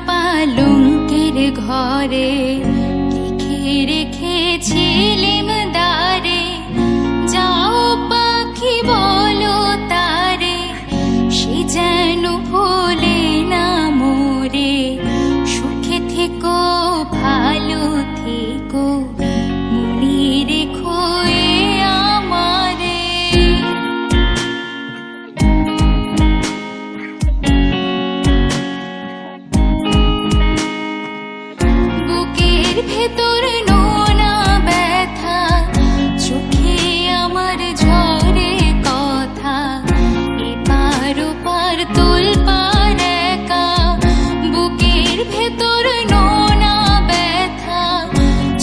পালঙ্কের ঘরে লিখে রেখেছিলিম দ্বারে, যাও পাখি বলো তারে, সে যেন ভোলে না মোরে। সুখে থেকো ভালো থেকো, মনে রেখো এ আমারে। বুকের ভেতর নোনা ব্যথা, চোখে আমার ঝরে কথা, এপার ওপার তোলপার একা। বুকের ভেতর নোনা ব্যথা,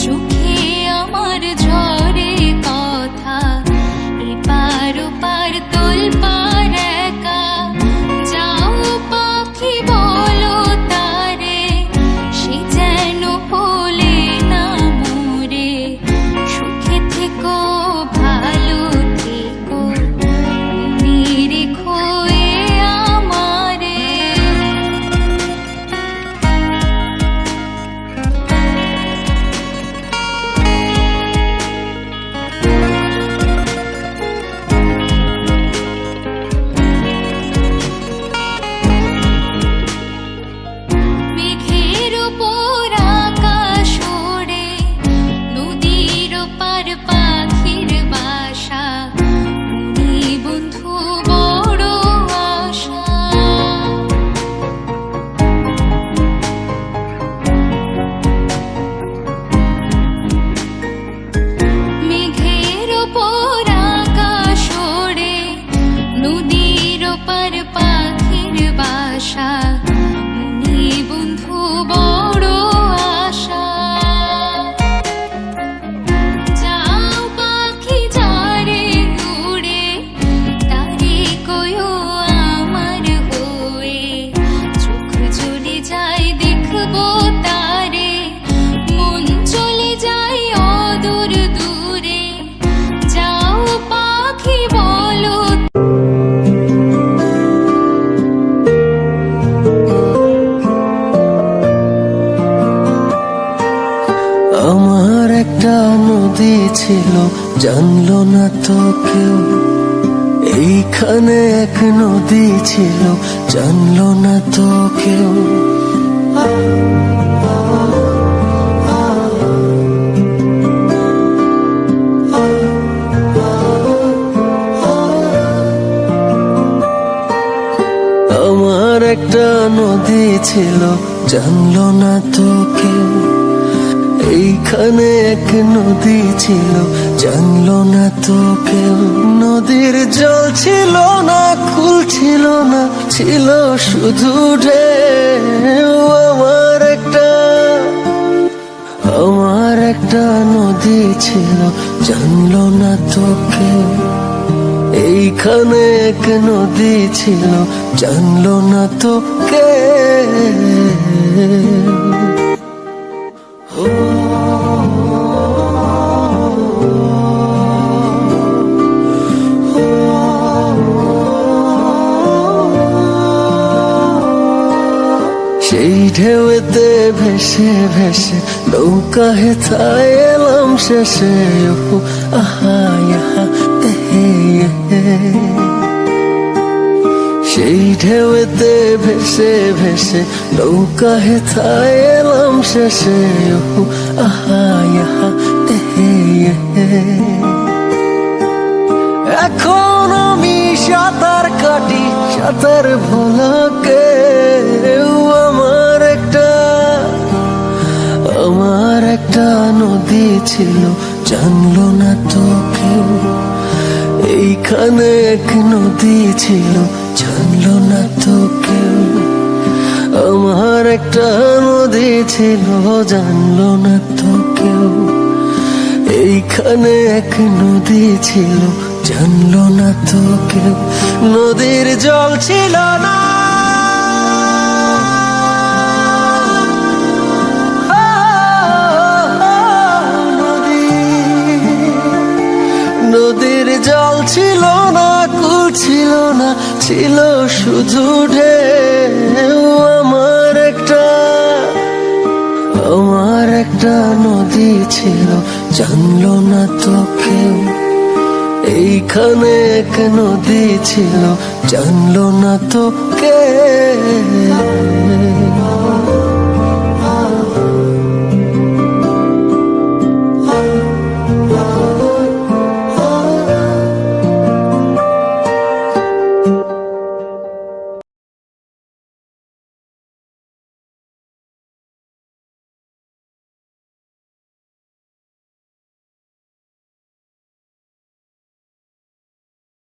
চোখে আমার ঝরে কথা, এপার ওপার তোলপার একা। যাও পাখি বলো তারে, সে যেন ভোলে না মোরে। সুখে থেকো ভালো থেকো, মনে রেখো এ আমারে। মেঘের ওপর আকাশ ওড়ে, নদীর ওপার পাখির বাসা, মনে বন্ধু বড় আশা। মেঘের ওপর আকাশ ওড়ে, নদীর ওপার পাখির বাসা, মনে বন্ধু বড় আশা। যাও পাখি যারে উড়ে, তারে কয়ো আমার হয়ে, চোখ চলে যায় দেখবো তারে, মন চলে যায় অদূর দূরে। যাও পাখি বলো আমার একটা নদী ছিল, জানলো না তো কেউ। এইখানে এক নদী ছিল, জানলো না তো কেউ। আমার একটা নদী ছিল, জানলো না তো কেউ। এইখানে এক নদী ছিল, জানলো না তো কেউ। নদীর জল ছিল না, কুল ছিল না, ছিল শুধু ঢেউ। আমার একটা নদী ছিল, জানলো না তো কেউ। এইখানে এক নদী ছিল, জানলো না তো কেউ। সেই ঢেউতে ভেসে ভেসে নৌকা হেথায় এলাম শেষে। ওহো আহা ইহা এহে এহে। সেই ঢেউতে ভেসে ভেসে নৌকা হেথায় এলাম শেষে। ওহো আহা ইহা এহে এহে। এখন আমি সাঁতার কাটি, সাঁতার ভোলা কেউ। আমার একটা নদী ছিল, জানলো না তো কেউ। এইখানে এক নদী ছিল, জানলো না তো কেউ। আমার একটা নদী ছিল, জানলো না তো কেউ। এইখানে এক নদী ছিল, জানলো না তো কেউ। নদীর জল ছিল না, নদীর জল ছিল না, কুল ছিল না, ছিল শুধু ঢেউ। আমার একটা একটা নদী ছিল, জানলো না তো কেউ। এইখানে এক নদী ছিল, জানলো না তো কেউ।